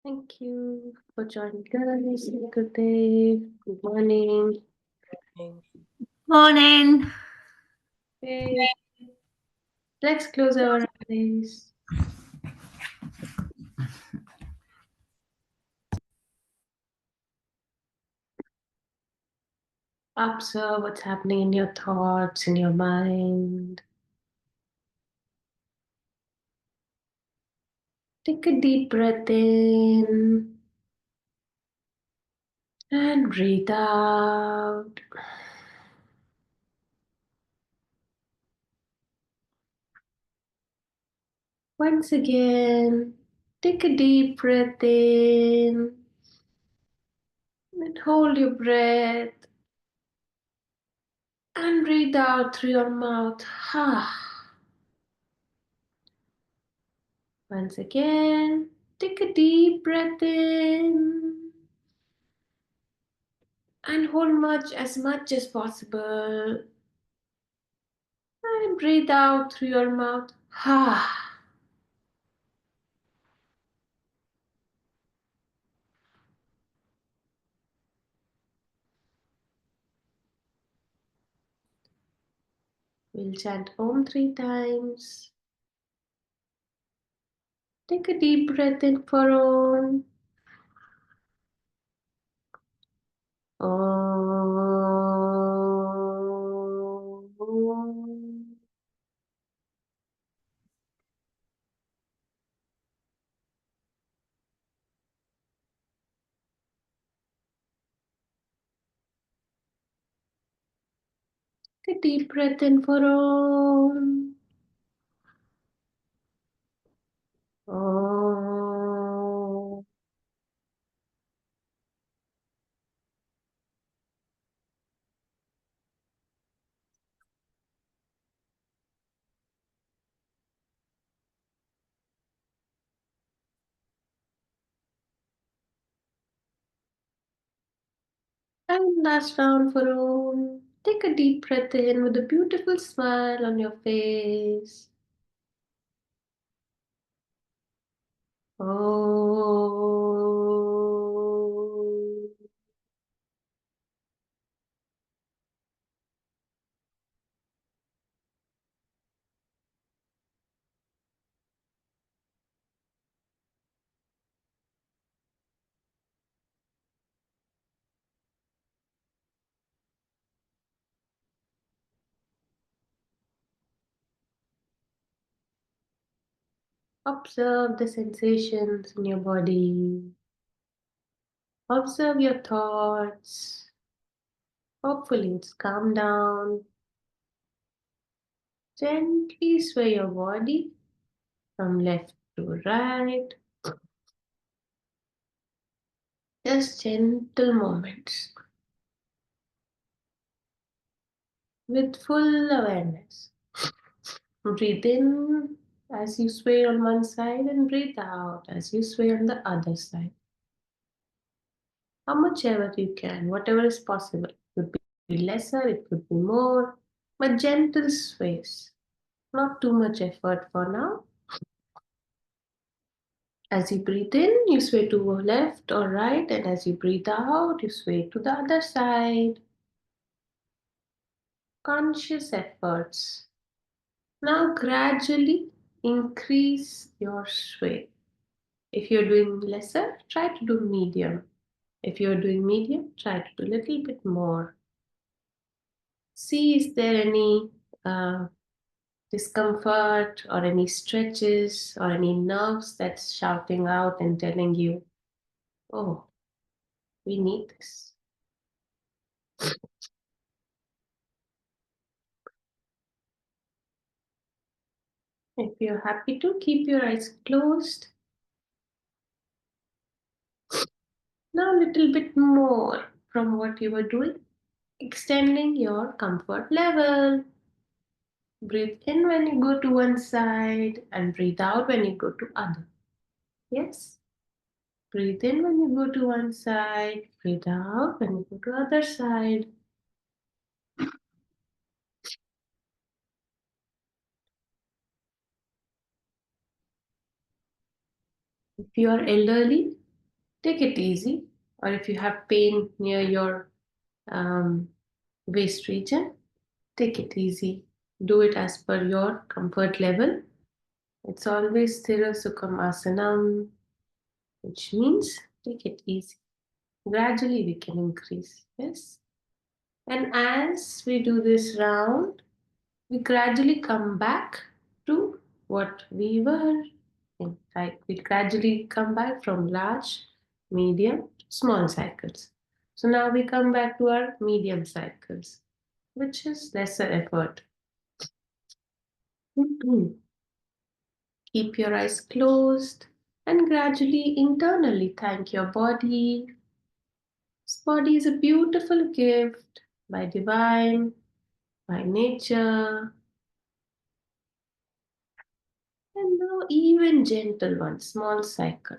Thank you for joining us. Good day. Good morning. Morning. Okay, let's close our eyes. Observe what's happening in your thoughts, in your mind. Take a deep breath in and breathe out. Once again, take a deep breath in and hold your breath and breathe out through your mouth. Once again, take a deep breath in and hold much as possible and breathe out through your mouth. We'll chant Om 3 times. Take a deep breath in for Om. Om. Take a deep breath in for Om. Om. And last round for Om. Take a deep breath in with a beautiful smile on your face. Oh. Observe the sensations in your body. Observe your thoughts. Hopefully, it's calmed down. Gently sway your body from left to right. Just gentle movements with full awareness. Breathe in as you sway on one side and breathe out as you sway on the other side. How much ever you can, whatever is possible. It could be lesser, it could be more, but gentle sways. Not too much effort for now. As you breathe in, you sway to left or right, and as you breathe out, you sway to the other side. Conscious efforts. Now gradually increase your sway. If you're doing lesser, try to do medium. If you're doing medium, try to do a little bit more. See, is there any discomfort or any stretches or any nerves that's shouting out and telling you, oh, we need this. If you're happy to, keep your eyes closed. Now a little bit more from what you were doing, extending your comfort level. Breathe in when you go to one side and breathe out when you go to other. Yes? Breathe in when you go to one side, breathe out when you go to other side. If you are elderly, Take it easy, or if you have pain near your um, waist region, take it easy. Do it as per your comfort level. It's always Sthira Sukham Asanam, which means take it easy. Gradually, we can increase. Yes. And as we do this round, we gradually come back to what we were in. Like we gradually come back from large, medium, small cycles. So now we come back to our medium cycles, which is lesser effort. Keep your eyes closed and gradually internally thank your body. This body is a beautiful gift by divine, by nature, and now even gentle one, small cycle.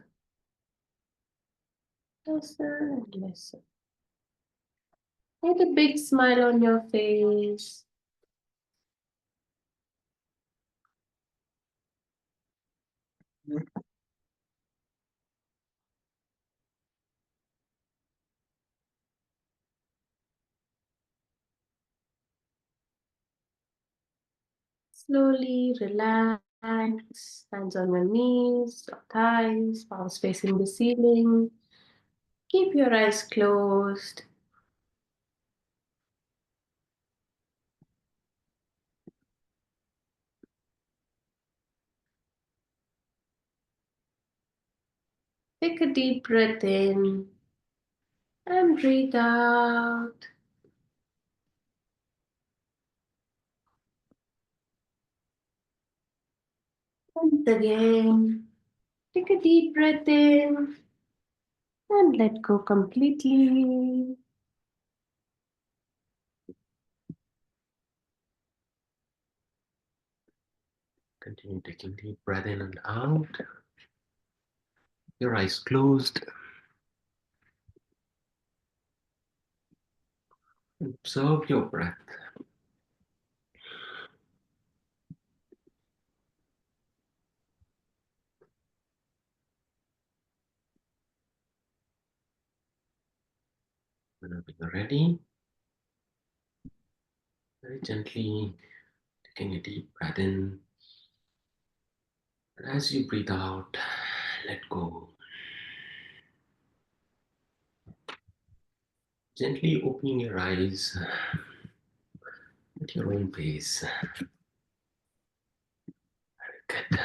Lesser and lesser. With a big smile on your face. Slowly relax. Hands on your knees, your thighs, palms facing the ceiling. Keep your eyes closed. Take a deep breath in and breathe out. Once again, take a deep breath in and let go completely. Continue taking deep breath in and out. Your eyes closed. Observe your breath. Whenever you're ready, very gently taking a deep breath in. And as you breathe out, let go. Gently opening your eyes at your own pace. Good.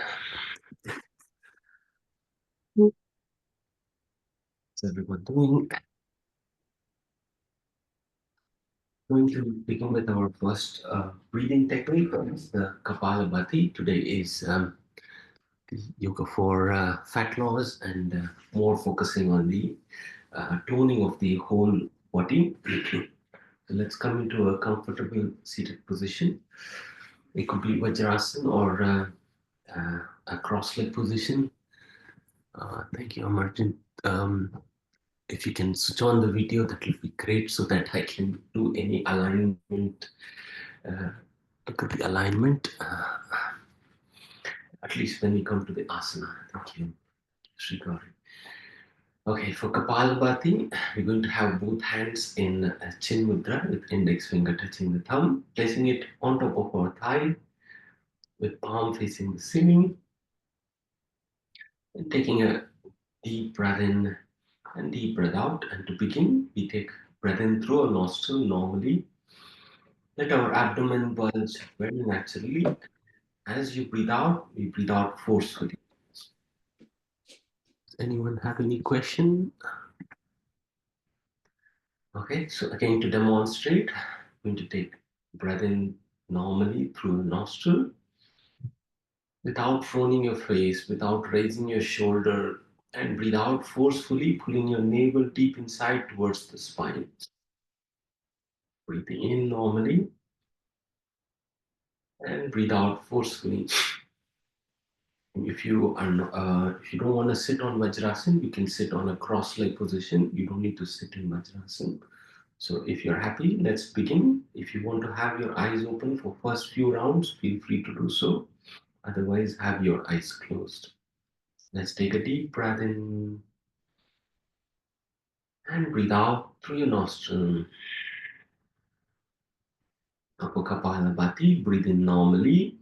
How's everyone doing? Going to begin with our first breathing technique. It's the Kapalabhati. Today is the yoga for fat loss and more focusing on the toning of the whole body. So let's come into a comfortable seated position. It could be Vajrasana or a cross-leg position. Thank you, Amarjit. If you can switch on the video, that will be great so that I can do any alignment. Look at the alignment, at least when we come to the asana. Thank you, Sri Gauri. Okay, for Kapalabhati, we're going to have both hands in Chin Mudra with index finger touching the thumb, placing it on top of our thigh with palm facing the ceiling, and taking a deep breath in and deep breath out. And to begin, we take breath in through a nostril normally. Let our abdomen bulge very naturally. As you breathe out, we breathe out forcefully. Does anyone have any question? Okay, so again to demonstrate, I'm going to take breath in normally through the nostril without frowning your face, without raising your shoulder, and breathe out forcefully, pulling your navel deep inside towards the spine. Breathing in normally and breathe out forcefully. If you if you don't want to sit on Vajrasana, you can sit on a cross-leg position. You don't need to sit in Vajrasana. So if you're happy, let's begin. If you want to have your eyes open for first few rounds, feel free to do so. Otherwise, have your eyes closed. Let's take a deep breath in And breathe out through your nostril. Upper Kapalabhati, breathe in normally.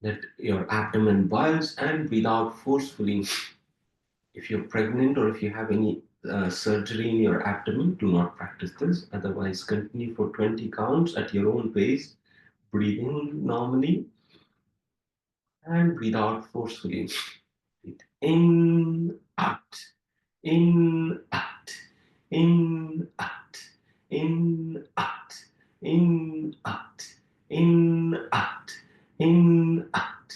Let your abdomen bulge and breathe out forcefully. If you're pregnant or if you have any surgery in your abdomen, do not practice this. Otherwise, continue for 20 counts at your own pace. Breathe in normally and breathe out forcefully. Breathe in, out, in, out, in, out, in, out, in, out, in, out, in, out,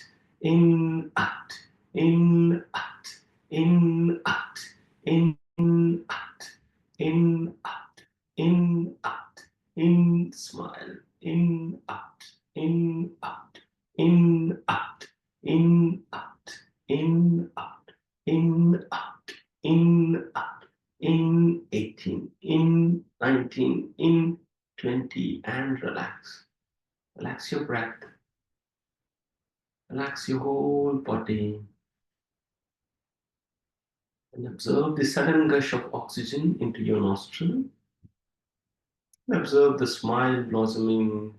in, out, in, out, in, out, in, out, in, out, in, out, in, smile, in, out, in, out, in, out, in, out, in, out, in, out, in, out, in 18, in 19, in 20, and relax. Relax your breath. Relax your whole body and observe the sudden gush of oxygen into your nostril. Observe the smile blossoming.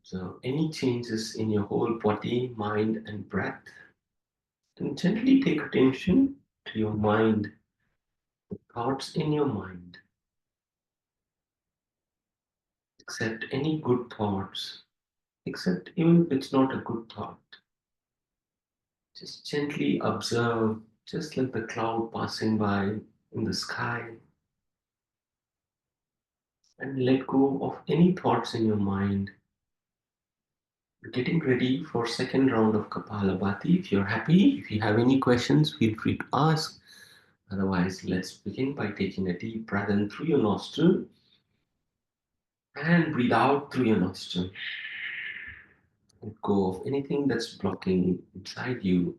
Observe any changes in your whole body, mind, and breath. Then gently take attention to your mind, the thoughts in your mind. Accept any good thoughts, except even if it's not a good thought. Just gently observe, just like the cloud passing by in the sky, and let go of any thoughts in your mind. Getting ready for second round of Kapalabhati. If you're happy, if you have any questions, feel free to ask. Otherwise, let's begin by taking a deep breath in through your nostril and breathe out through your nostril. Let go of anything that's blocking inside you.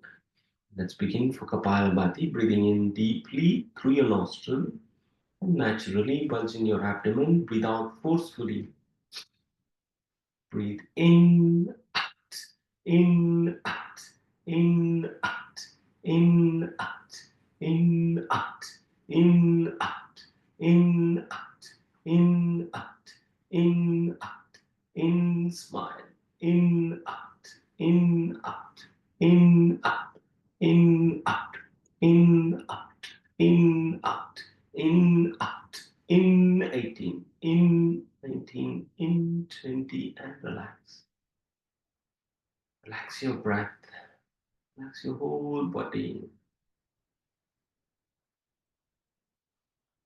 Let's begin for Kapalabhati, breathing in deeply through your nostril and naturally bulging your abdomen. Breathe out forcefully. Breathe in, out, in, out, in, out, in, out, in, out, in, out, in, out, in, out, in, out, in, smile, in, out, in, out, in, out, in, out, in, out, in, out, in, out, in 18, in 19, in 20, and relax. Relax your breath, relax your whole body.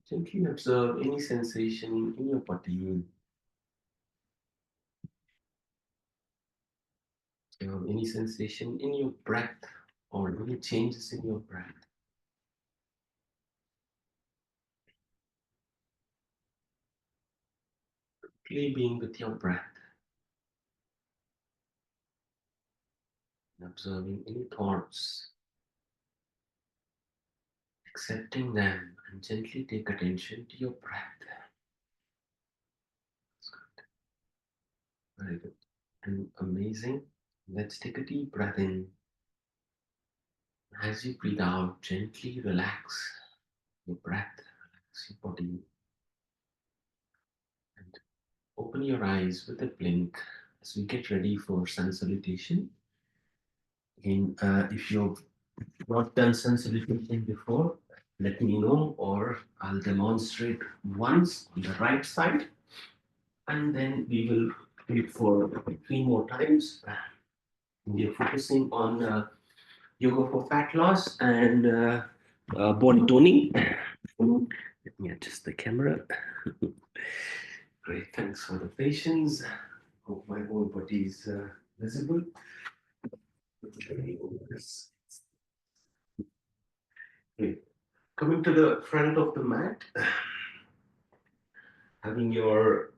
Gently observe any sensation in your body, any sensation in your breath, or any changes in your breath. Simply being with your breath, and observing any thoughts, accepting them, and gently take attention to your breath. That's good. Very good. And amazing. Let's take a deep breath in. As you breathe out, gently relax your breath, relax your body, and open your eyes with a blink as we get ready for sun salutation. Again, if you've not done sun salutation before, let me know, or I'll demonstrate once on the right side, and then we will do it for 3 more times. We are focusing on yoga for fat loss and body toning. Let me adjust the camera. Great, thanks for the patience. Hope my whole body is visible. Great. Coming to the front of the mat, having your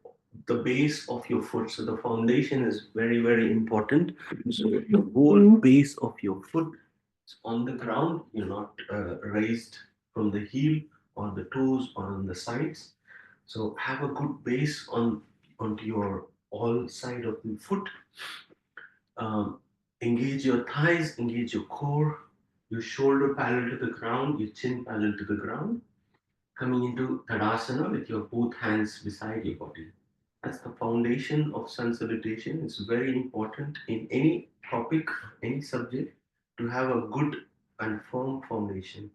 the base of your foot. So the foundation is very, very important. So the whole base of your foot is on the ground. You're not raised from the heel or the toes or on the sides. So have a good base onto your all side of the foot. Um, engage your thighs, engage your core, your shoulder parallel to the ground, your chin parallel to the ground, coming into Tadasana with your both hands beside your body. That's the foundation of sun salutation. It's very important in any topic, any subject, to have a good and firm foundation.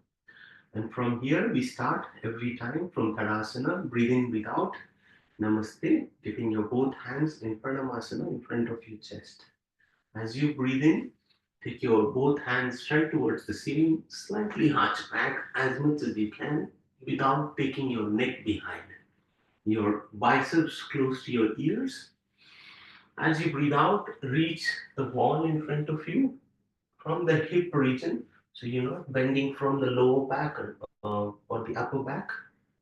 And from here, we start every time from Tadasana, breathing without Namaste, getting your both hands in Pranamasana in front of your chest. As you breathe in, take your both hands straight towards the ceiling, slightly arch back as much as you can without taking your neck behind. Your biceps close to your ears. As you breathe out, reach the wall in front of you from the hip region. So you're not bending from the lower back or the upper back.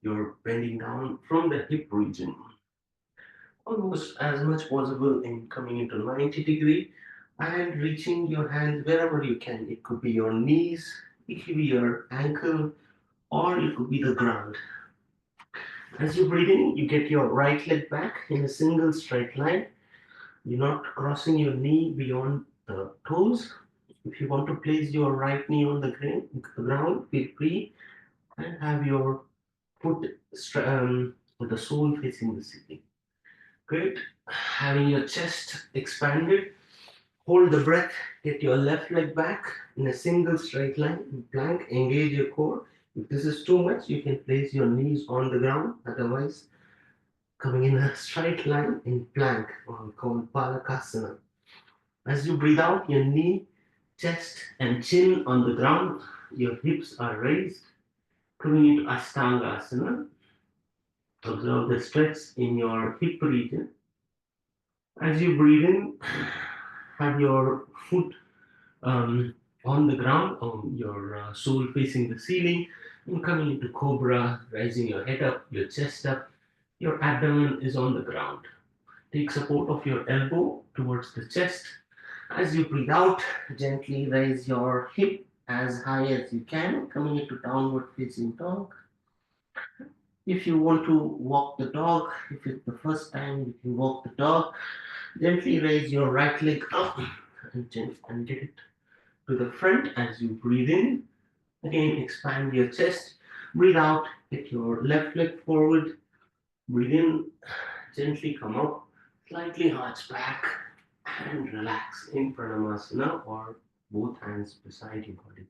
You're bending down from the hip region. Almost as much possible in coming into 90-degree and reaching your hands wherever you can. It could be your knees, it could be your ankle, or it could be the ground. As you breathe in, you get your right leg back in a single straight line. You're not crossing your knee beyond the toes. If you want to place your right knee on the ground, feel free and have your foot with the sole facing the ceiling. Great. Having your chest expanded, hold the breath, get your left leg back in a single straight line, plank, engage your core. If this is too much, you can place your knees on the ground. Otherwise, coming in a straight line in plank, or called Palakasana. As you breathe out, your knee, chest, and chin on the ground, your hips are raised. Coming into Ashtangasana, observe the stretch in your hip region. As you breathe in, have your foot on the ground, on your sole facing the ceiling, and coming into Cobra, raising your head up, your chest up, your abdomen is on the ground. Take support of your elbow towards the chest. As you breathe out, gently raise your hip as high as you can, coming into downward facing dog. If you want to walk the dog, if it's the first time you can walk the dog, gently raise your right leg up and get it to the front as you breathe in. Again, expand your chest. Breathe out, get your left leg forward. Breathe in, gently come up, slightly arch back, and relax in Pranamasana or both hands beside your body.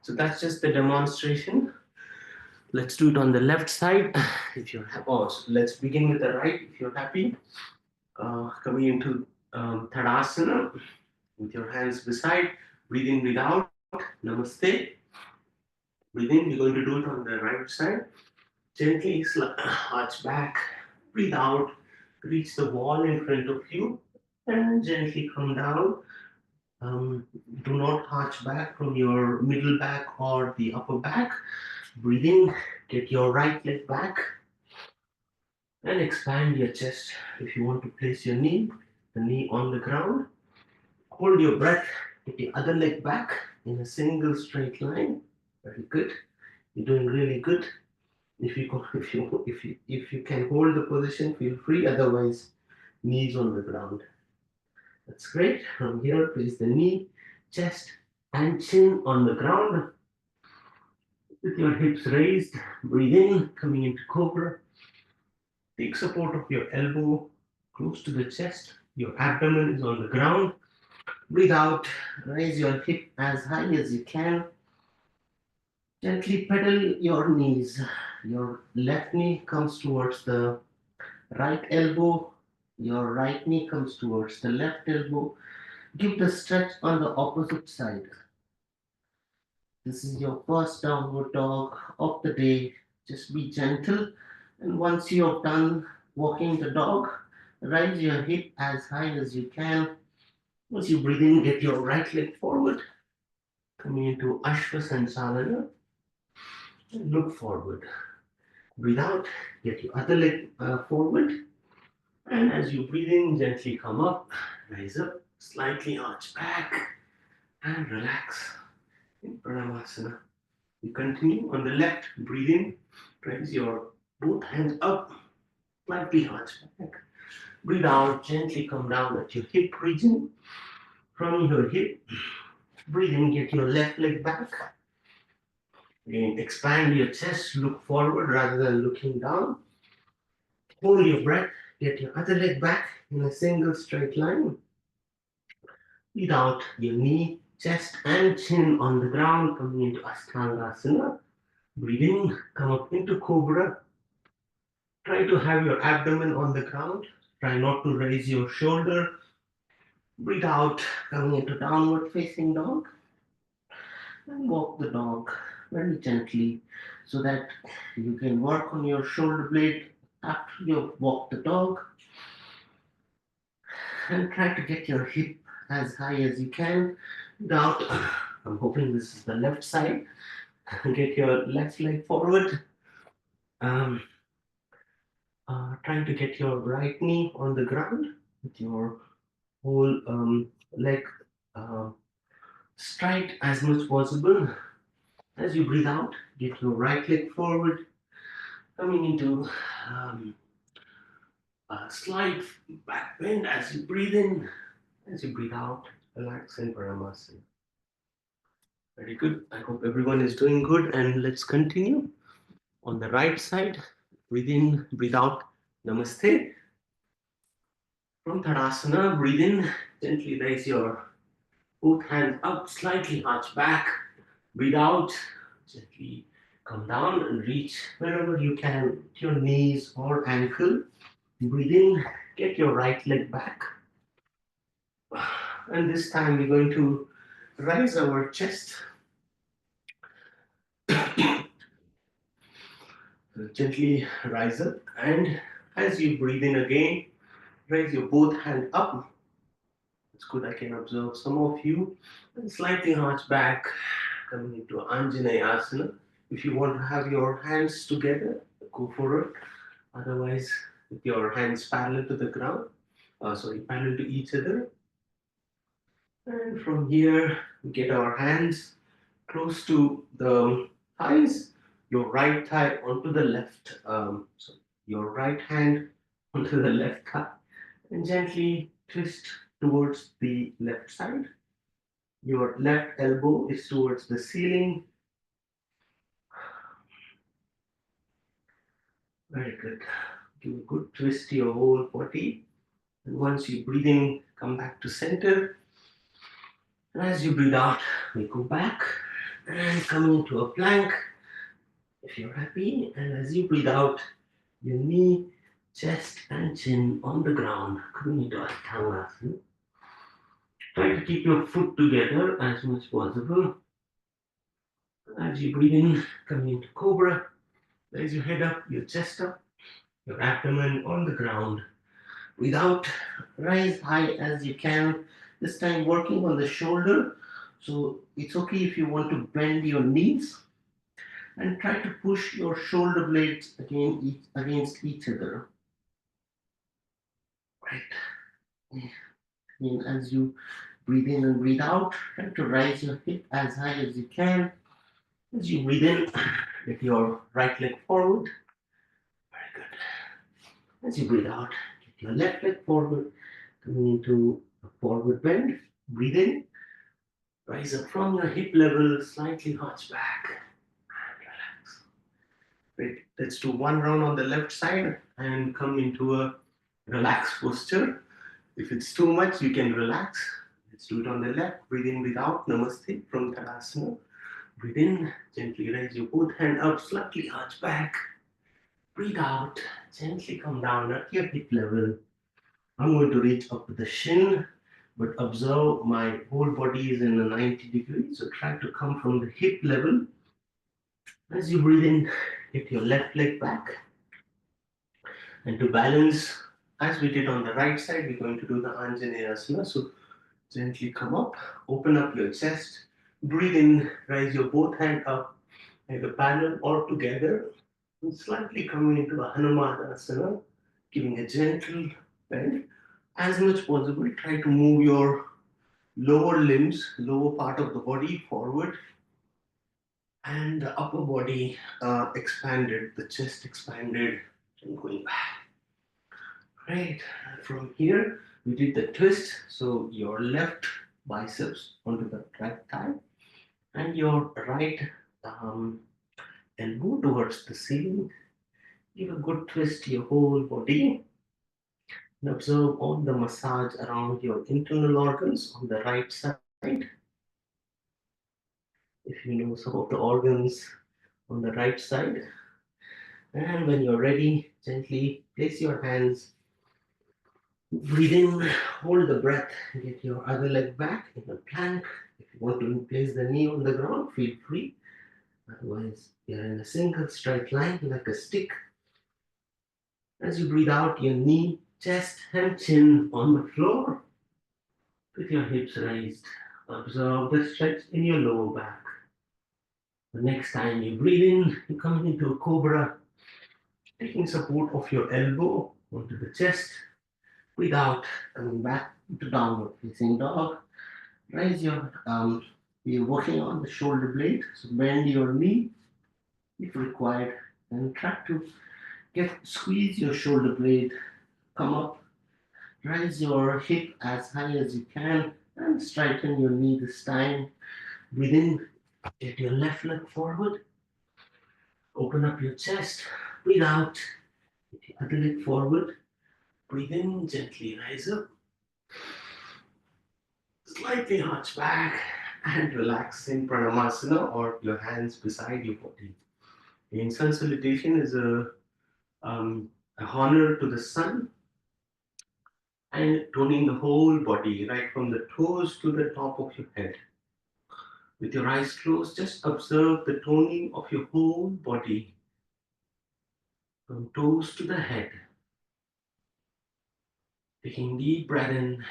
So that's just the demonstration. Let's do it on the left side. If you're happy, let's begin with the right. If you're happy, coming into Tadasana with your hands beside, breathe in, breathe out. Namaste. Breathe in. We're going to do it on the right side. Gently arch back. Breathe out. Reach the wall in front of you and gently come down. Do not arch back from your middle back or the upper back. Breathe in, get your right leg back and expand your chest. If you want to place your knee, the knee on the ground, hold your breath, get the other leg back in a single straight line. Very good. You're doing really good. If you can hold the position, feel free. Otherwise, knees on the ground. That's great. From here, place the knee, chest, and chin on the ground with your hips raised. Breathe in, coming into Cobra. Take support of your elbow close to the chest. Your abdomen is on the ground. Breathe out. Raise your hip as high as you can. Gently pedal your knees. Your left knee comes towards the right elbow. Your right knee comes towards the left elbow. Give the stretch on the opposite side. This is your first downward dog of the day. Just be gentle. And once you have done walking the dog, raise your hip as high as you can. Once you breathe in, get your right leg forward. Coming into Ashvasansalana. And look forward. Breathe out, get your other leg forward. And as you breathe in, gently come up, rise up, slightly arch back, and relax in Pranamasana. You continue on the left, breathe in, raise your both hands up, slightly arch back. Breathe out, gently come down at your hip region. From your hip, Breathe in, get your left leg back. Again, expand your chest, look forward rather than looking down. Hold your breath, get your other leg back in a single straight line. Breathe out, your knee, chest, and chin on the ground, coming into Asthangasana. Breathe in, come up into Cobra. Try to have your abdomen on the ground. Try not to raise your shoulder. Breathe out, coming into downward facing dog. And walk the dog very gently so that you can work on your shoulder blade after you walk the dog. And try to get your hip as high as you can. Down. I'm hoping this is the left side. Get your left leg forward. Um, Trying to get your right knee on the ground with your whole leg uh, straight as much possible. As you breathe out, get your right leg forward, coming into um, a slight back bend as you breathe in. As you breathe out, relax in Paramasana. Very good. I hope everyone is doing good, and let's continue. On the right side, breathe in, breathe out, Namaste. From Tadasana, breathe in, gently raise your both hands up, slightly arch back. Breathe out, gently come down and reach wherever you can to your knees or ankle. Breathe in, get your right leg back. And this time we're going to raise our chest. Gently rise up, and as you breathe in again, raise your both hand up. It's good, I can observe some of you. And slightly arch back, coming into Anjaneya Asana. If you want to have your hands together, go for it. Otherwise, with your hands parallel to the ground, parallel to each other. And from here, we get our hands close to the thighs, your right thigh onto the left, so your right hand onto the left thigh, and gently twist towards the left side. Your left elbow is towards the ceiling. Very good. Give a good twist to your whole body. And once you breathe in, come back to center. And as you breathe out, we go back and come into a plank if you're happy. And as you breathe out, your knee, chest, and chin on the ground, coming into Asthangasana. Try to keep your foot together as much as possible. As you breathe in, coming into Cobra. Raise your head up, your chest up, your abdomen on the ground. Breathe out, rise high as you can. This time working on the shoulder. So it's okay if you want to bend your knees and try to push your shoulder blades against each other. Right. And as you breathe in and breathe out, try to rise your hip as high as you can. As you breathe in, get your right leg forward. Very good. As you breathe out, get your left leg forward, coming into a forward bend. Breathe in, rise up from your hip level, slightly arch back, and relax. Great. Let's do one round on the left side and come into a relaxed posture. If it's too much, you can relax. Let's do it on the left. Breathe in, breathe out. Namaste from Tadasana. Breathe in, gently raise your both hand up, slightly arch back. Breathe out, gently come down at your hip level. I'm going to reach up to the shin, but observe my whole body is in a 90 degrees. So try to come from the hip level. As you breathe in, get your left leg back. And to balance, as we did on the right side, we're going to do the Anjaneyasana. So gently come up, open up your chest, breathe in, raise your both hand up, either parallel or together, and slightly coming into a Hanumanasana, giving a gentle bend. As much possible, try to move your lower limbs, lower part of the body forward, and the upper body expanded, the chest expanded, and going back. Great. From here, we did the twist. So your left biceps onto the right thigh and your right um, elbow towards the ceiling. Give a good twist to your whole body and observe all the massage around your internal organs on the right side. If you know some of the organs on the right side, and when you're ready, gently place your hands, breathe in, hold the breath, get your other leg back in a plank. If you want to place the knee on the ground, feel free. Otherwise, you're in a single straight line like a stick. As you breathe out, your knee, chest, and chin on the floor with your hips raised. Observe the stretch in your lower back. The next time you breathe in, you come into a cobra, taking support of your elbow onto the chest. Breathe out, coming back to downward facing dog. Raise your you're working on the shoulder blade, so bend your knee if required, and try to squeeze your shoulder blade, come up, raise your hip as high as you can, and straighten your knee this time. Breathe in, get your left leg forward, open up your chest, breathe out, get the other leg forward, breathe in, gently rise up, slightly hunch back, and relax in Pranamasana or your hands beside your body. In sun salutation is a honor to the sun and toning the whole body, right from the toes to the top of your head. With your eyes closed, just observe the toning of your whole body from toes to the head. Taking deep breath in,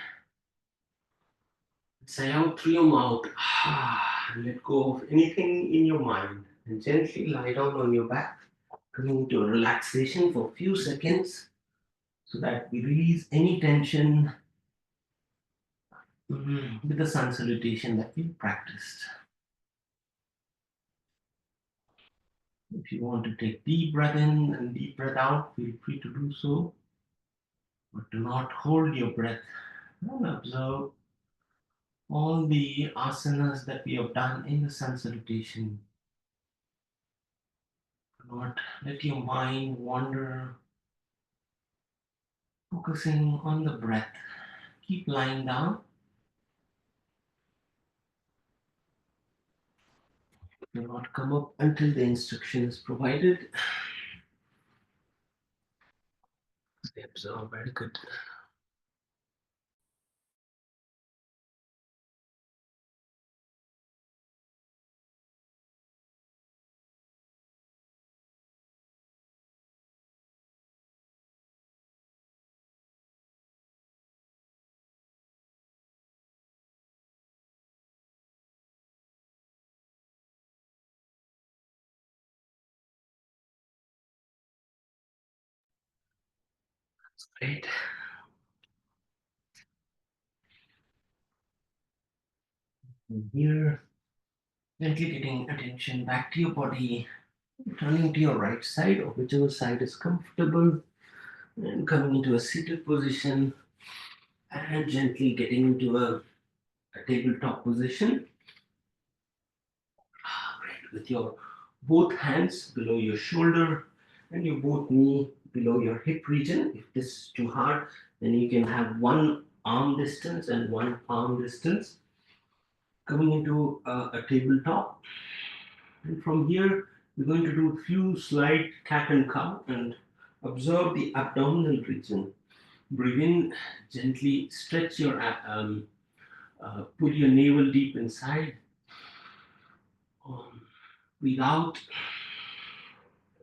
say out through your mouth, and let go of anything in your mind, and gently lie down on your back, coming into a relaxation for a few seconds so that we release any tension with the sun salutation that we practiced. If you want to take deep breath in and deep breath out, feel free to do so, but do not hold your breath and observe all the asanas that we have done in the sun salutation. Do not let your mind wander, focusing on the breath. Keep lying down. Do not come up until the instruction is provided. Observe, very good. Great. And here, gently getting attention back to your body, turning to your right side or whichever side is comfortable, and coming into a seated position and gently getting into a tabletop position. Great. With your both hands below your shoulder and your both knee below your hip region. If this is too hard, then you can have one arm distance and one palm distance. Coming into a tabletop, and from here we're going to do a few slight cat and cow and observe the abdominal region. Breathe in, gently stretch your pull your navel deep inside. Um, Breathe out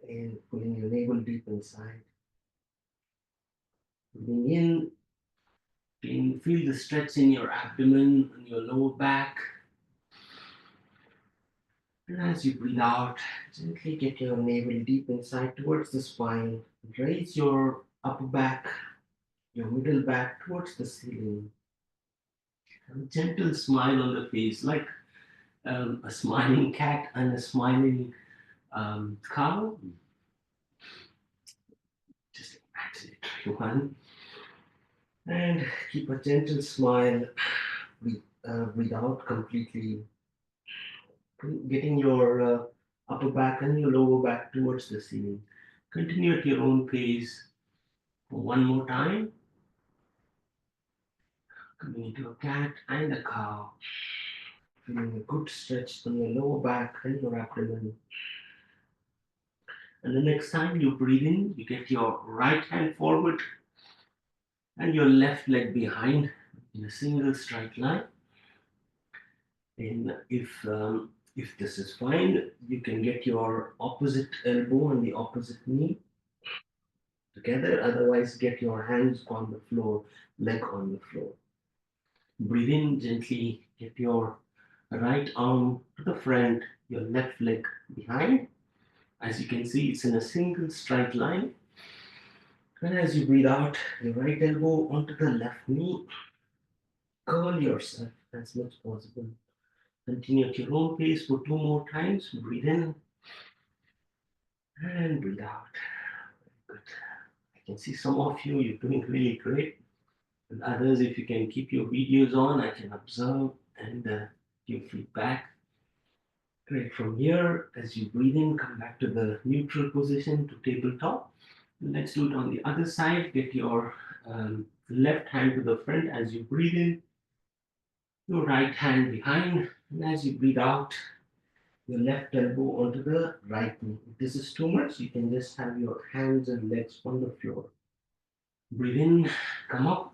and pulling your navel deep inside. Breathing in, can you feel the stretch in your abdomen and your lower back. And as you breathe out, gently get your navel deep inside towards the spine. Raise your upper back, your middle back towards the ceiling. Have a gentle smile on the face, like a smiling cat and a smiling cow. Just imagine it, everyone. And keep a gentle smile. breathe out completely, getting your upper back and your lower back towards the ceiling. Continue at your own pace for one more time. Coming into a cat and a cow. Feeling a good stretch on your lower back and your abdomen. And the next time you breathe in, you get your right hand forward and your left leg behind in a single straight line. And if this is fine, you can get your opposite elbow and the opposite knee together. Otherwise, get your hands on the floor, leg on the floor. Breathe in gently, get your right arm to the front, your left leg behind. As you can see, it's in a single straight line. And as you breathe out, your right elbow onto the left knee. Curl yourself as much as possible. Continue at your own pace for two more times. Breathe in and breathe out. Good. I can see some of you, you're doing really great. And others, if you can keep your videos on, I can observe and give feedback. Great. From here, as you breathe in, come back to the neutral position to tabletop. Let's do it on the other side. Get your left hand to the front as you breathe in, your right hand behind, and as you breathe out, your left elbow onto the right knee. If this is too much, you can just have your hands and legs on the floor. Breathe in, come up,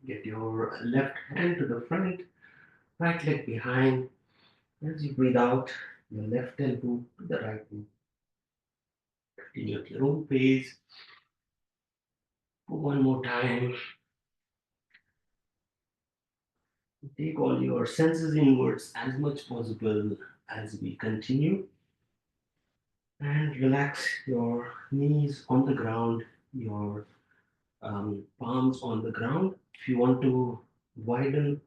get your left hand to the front, right leg behind. As you breathe out, your left elbow to the right knee. Continue at your own pace. For one more time. Take all your senses inwards as much possible as we continue. And relax your knees on the ground, your palms on the ground. If you want to widen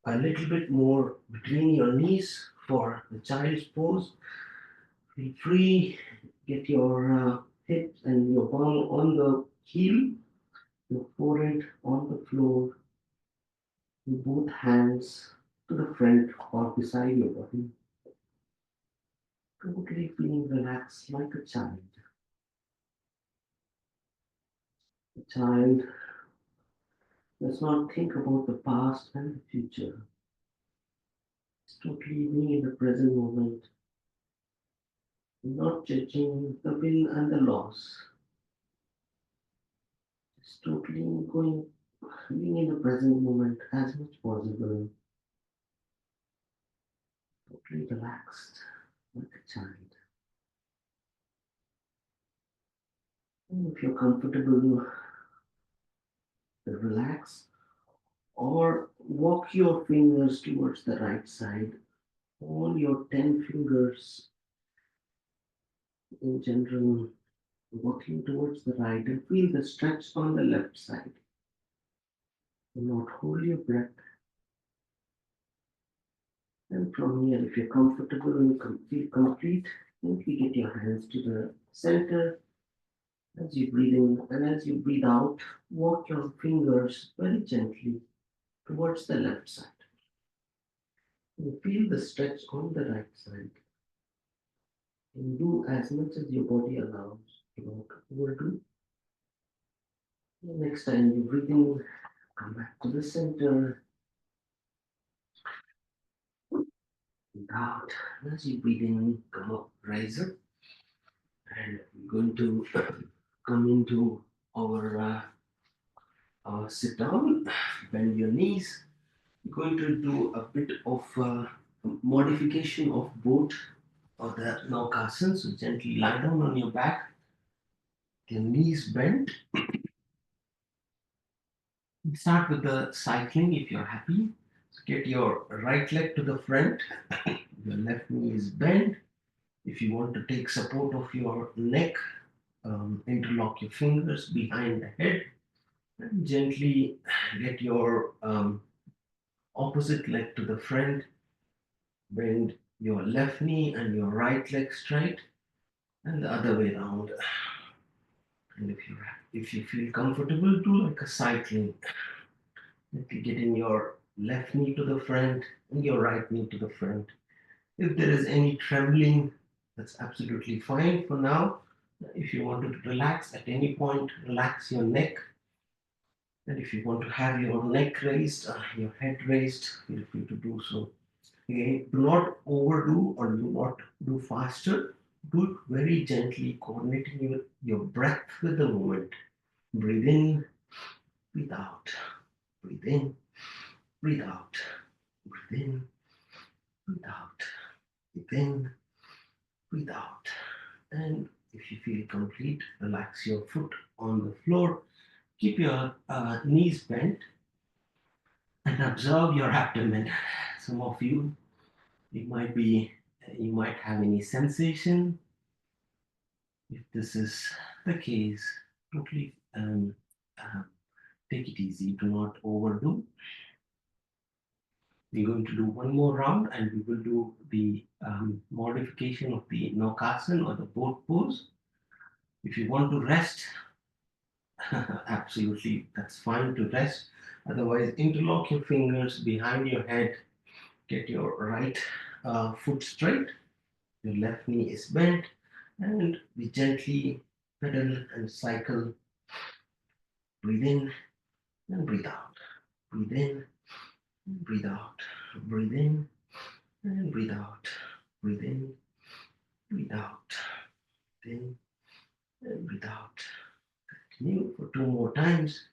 a little bit more between your knees for the child's pose, feel free. Get your hips and your palm on the heel, your forehead on the floor, with both hands to the front or beside your body. Totally feeling relaxed like a child. A child does not think about the past and the future. It's totally being in the present moment, not judging the win and the loss. It's totally going, being in the present moment as much possible. Totally relaxed like a child. And if you're comfortable, relax or walk your fingers towards the right side. All your 10 fingers in general walking towards the right and feel the stretch on the left side. Do not hold your breath. And from here, if you're comfortable and feel complete, simply get your hands to the center. As you breathe in and as you breathe out, walk your fingers very gently towards the left side. And feel the stretch on the right side. And do as much as your body allows. Do not overdo. The next time you breathe in, come back to the center. Breathe out. As you breathe in, come up, rise up. And we're going to come into our sit down, bend your knees. We're going to do a bit of modification of both of the Naukasana. So gently lie down on your back, your knees bent. Start with the cycling if you're happy. So get your right leg to the front, your left knee is bent. If you want to take support of your neck, interlock your fingers behind the head and gently get your opposite leg to the front. Bend your left knee and your right leg straight and the other way around. And if you feel comfortable, do like a cycling. Getting your left knee to the front and your right knee to the front. If there is any trembling, that's absolutely fine for now. If you want to relax at any point, relax your neck. And if you want to have your neck raised, your head raised, feel free to do so. Again, do not overdo or do not do faster. Do it very gently, coordinating your breath with the movement. Breathe in, breathe out. Breathe in, breathe out. Breathe in, breathe out. Breathe in, breathe out. And if you feel complete, relax your foot on the floor. Keep your knees bent and observe your abdomen. Some of you, it might be, you might have any sensation. If this is the case, totally uh, take it easy. Do not overdo. We're going to do one more round and we will do the modification of the Naukasan or the boat pose. If you want to rest, absolutely, that's fine to rest. Otherwise, interlock your fingers behind your head, get your right foot straight, your left knee is bent, and we gently pedal and cycle. Breathe in and breathe out. Breathe in and breathe out. Breathe in and breathe out. Breathe in, breathe out. Breathe in and breathe out. Continue for two more times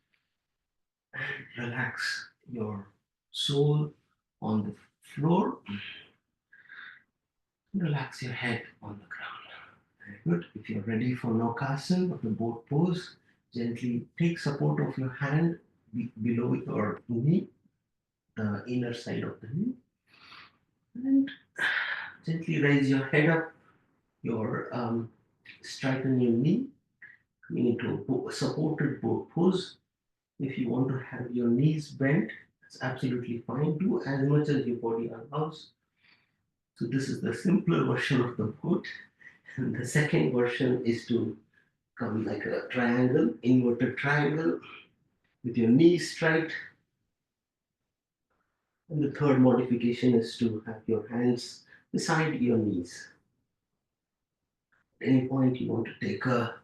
and relax your soul on the floor. Relax your head on the ground. Very good. If you're ready for Naukasan or the boat pose, gently take support of your hand below your knee, the inner side of the knee, and gently raise your head up, your straighten your knee, coming into a supported boat pose. If you want to have your knees bent, it's absolutely fine. Do as much as your body allows. So this is the simpler version of the boat. And the second version is to come like a triangle, inverted triangle, with your knees straight. And the third modification is to have your hands beside your knees. At any point you want to take a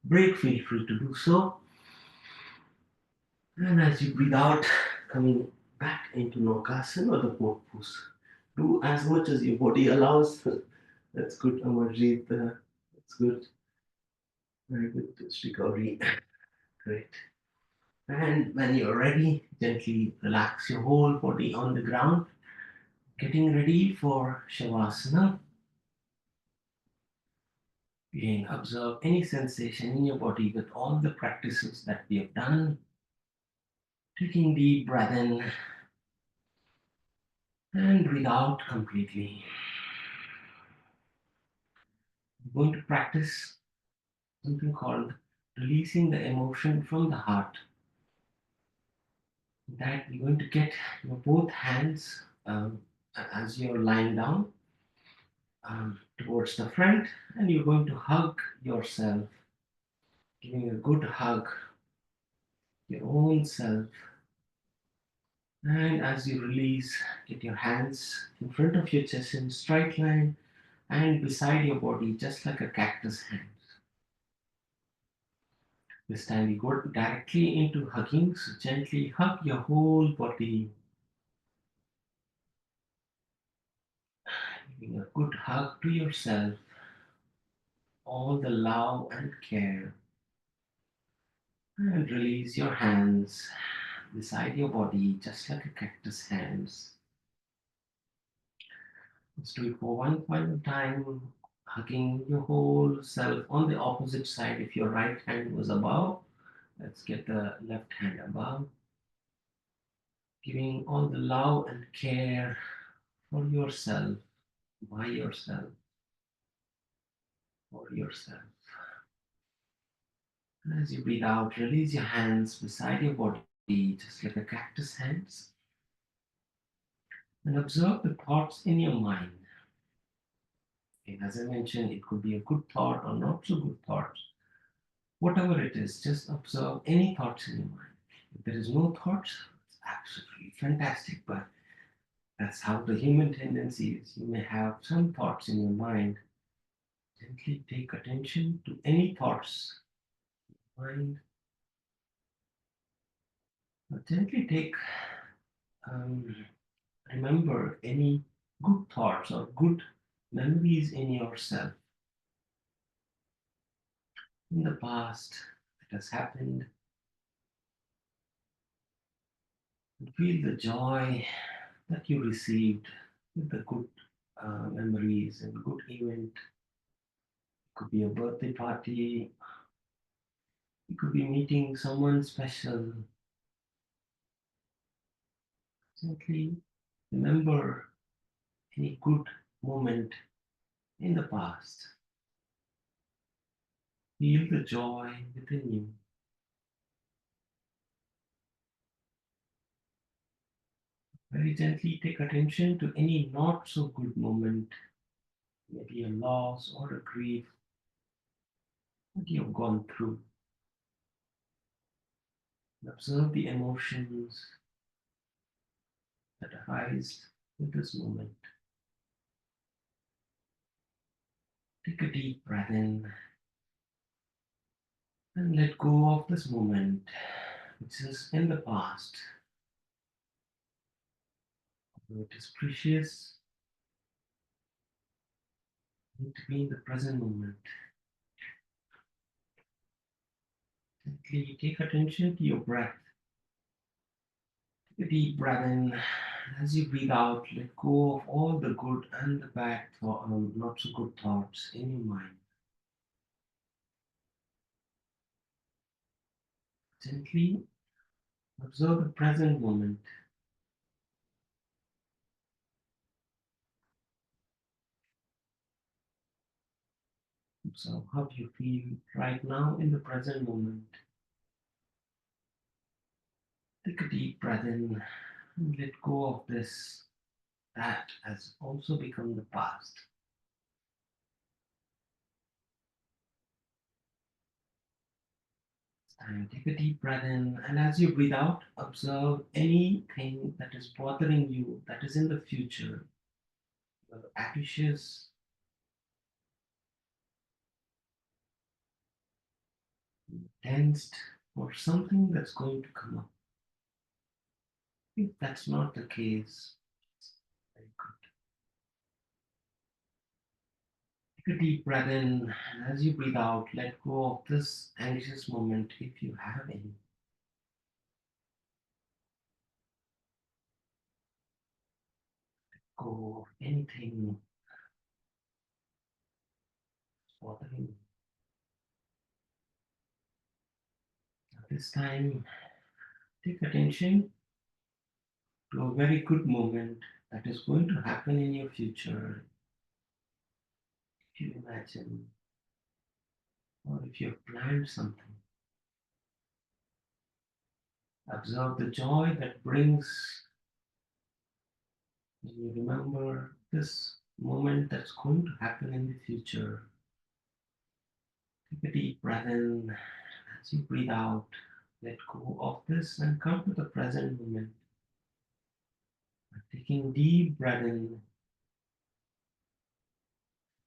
break, feel free to do so. And as you breathe out, coming back into Naukasan or the boat pose, do as much as your body allows. That's good, Amarjeet. That's good. Very good recovery. Great. And when you're ready, gently relax your whole body on the ground, getting ready for Shavasana. Again, observe any sensation in your body with all the practices that we have done. Taking deep breath in and breathe out completely. We're going to practice something called releasing the emotion from the heart. That you're going to get your both hands as you're lying down towards the front, and you're going to hug yourself, giving a good hug your own self. And as you release, get your hands in front of your chest in straight line and beside your body, just like a cactus hands. This time we go directly into hugging, so gently hug your whole body, giving a good hug to yourself, all the love and care. And release your hands beside your body, just like a cactus hands. Let's do it for one final time, hugging your whole self on the opposite side. If your right hand was above, let's get the left hand above, giving all the love and care for yourself, by yourself, for yourself. And as you breathe out, release your hands beside your body, just like a cactus hands, and observe the thoughts in your mind. And as I mentioned, it could be a good thought or not so good thoughts. Whatever it is, just observe any thoughts in your mind. If there is no thoughts, it's absolutely fantastic, but that's how the human tendency is. You may have some thoughts in your mind. Gently take attention to any thoughts. Mind. Gently take, um, remember any good thoughts or good memories in yourself in the past that has happened, and feel the joy that you received with the good memories and good event. It could be a birthday party, it could be meeting someone special. Simply remember any good moment in the past. Feel the joy within you. Very gently take attention to any not so good moment, maybe a loss or a grief that you have gone through. Observe the emotions that arise with this moment. Take a deep breath in and let go of this moment, which is in the past. Although it is precious, you need to be in the present moment. Gently take attention to your breath. Take a deep breath in. As you breathe out, let go of all the good and the bad, not so good thoughts in your mind. Gently observe the present moment. Observe how you feel right now in the present moment. Take a deep breath in and let go of this that has also become the past. And take a deep breath in, and as you breathe out, observe anything that is bothering you that is in the future, whether anxious, tensed, or something that's going to come up. If that's not the case, very good. Take a deep breath in, and as you breathe out, let go of this anxious moment if you have any. Go of anything bothering you. At this time, take attention to a very good moment that is going to happen in your future. If you imagine, or if you have planned something, observe the joy that brings when you remember this moment that's going to happen in the future. Take a deep breath in. As you breathe out, let go of this and come to the present moment. By taking deep breath in,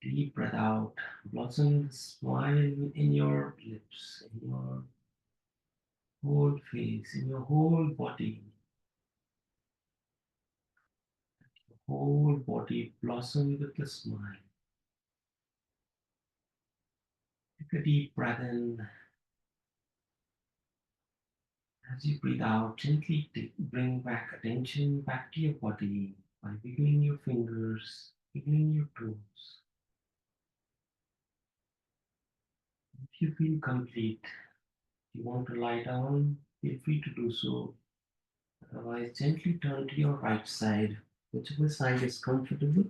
deep breath out, blossom the smile in your lips, in your whole face, in your whole body. Whole body blossom with a smile. Take a deep breath in. As you breathe out, gently bring back attention back to your body by wiggling your fingers, wiggling your toes. If you feel complete, if you want to lie down, feel free to do so. Otherwise, gently turn to your right side, whichever side is comfortable.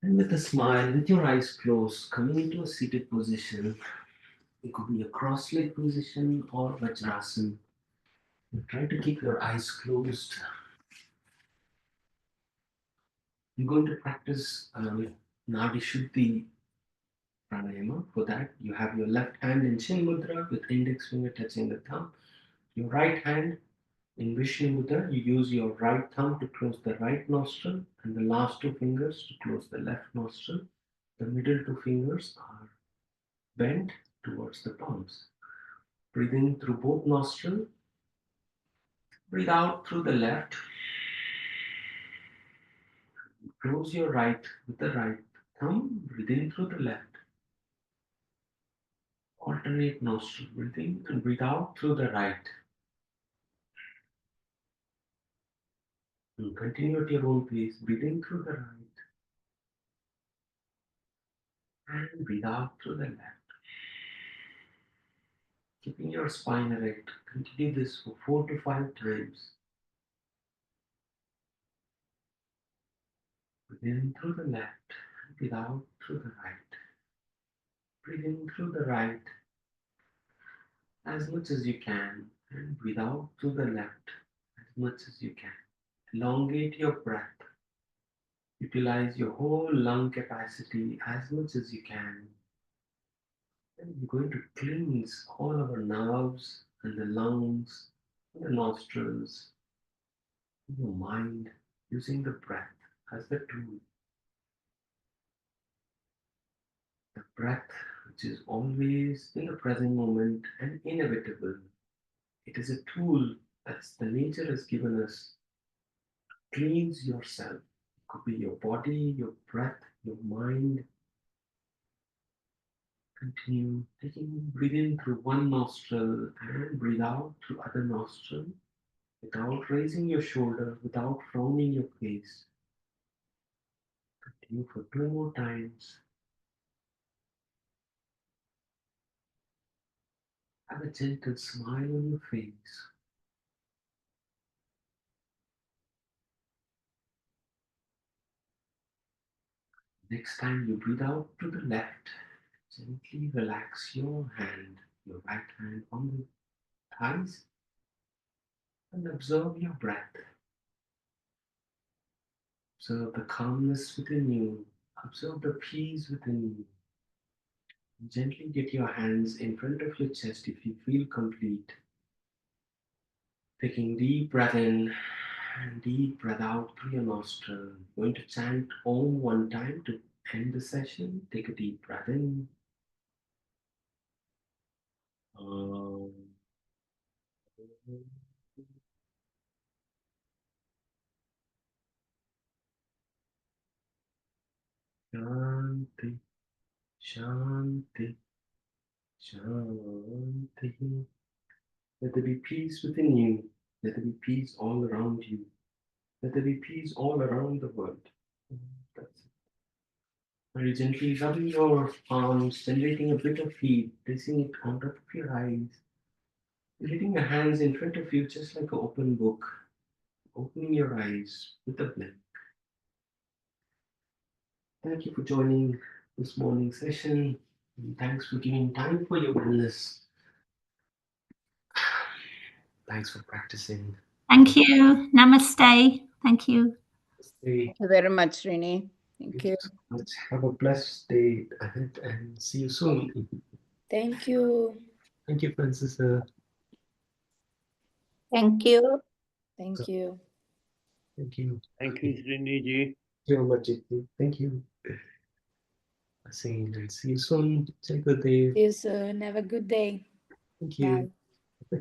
And with a smile, with your eyes closed, coming into a seated position. It could be a cross-leg position or Vajrasana. Try to keep your eyes closed. You're going to practice Nadi Shuddhi pranayama. For that, you have your left hand in Chin Mudra with index finger touching the thumb. Your right hand In Vishnu Mudra, you use your right thumb to close the right nostril and the last two fingers to close the left nostril. The middle two fingers are bent towards the palms. Breathe in through both nostrils. Breathe out through the left. Close your right with the right thumb. Breathe in through the left. Alternate nostril. Breathe in and breathe out through the right. And continue at your own pace. Breathe in through the right. And breathe out through the left. Keeping your spine erect. Continue this for 4 to 5 times. Breathe in through the left. And breathe out through the right. Breathe in through the right as much as you can. And breathe out through the left as much as you can. Elongate your breath. Utilize your whole lung capacity as much as you can. And we're going to cleanse all our nerves and the lungs, and the nostrils, and your mind using the breath as the tool. The breath, which is always in the present moment and inevitable. It is a tool that the nature has given us to cleanse yourself. It could be your body, your breath, your mind. Continue breathe in through one nostril and breathe out through other nostril without raising your shoulder, without frowning your face. Continue for 2 more times. Have a gentle smile on your face. Next time you breathe out to the left, gently relax your hand, your right hand on the thighs, and observe your breath. Observe the calmness within you. Observe the peace within you. Gently get your hands in front of your chest if you feel complete. Taking deep breath in and deep breath out through your nostril. Going to chant Om one time to end the session. Take a deep breath in. Om. Shanti, Shanti, Shanti. Let there be peace within you. Let there be peace all around you. Let there be peace all around the world. That's it. Very gently rubbing your palms, generating a bit of heat, placing it on top of your eyes. Letting your hands in front of you just like an open book. Opening your eyes with a blink. Thank you for joining this morning session. And thanks for giving time for your wellness. Thanks for practicing. Thank you. Namaste. Thank you. Stay. Thank you very much, Rini. Thank you. So much. Have a blessed day ahead and see you soon. Thank you. Thank you, Francis. Thank you. Thank you. Thank you. Thank you, Srini ji. Thank you. And see you soon. Say good day. See you soon. Have a good day. Thank you. Bye.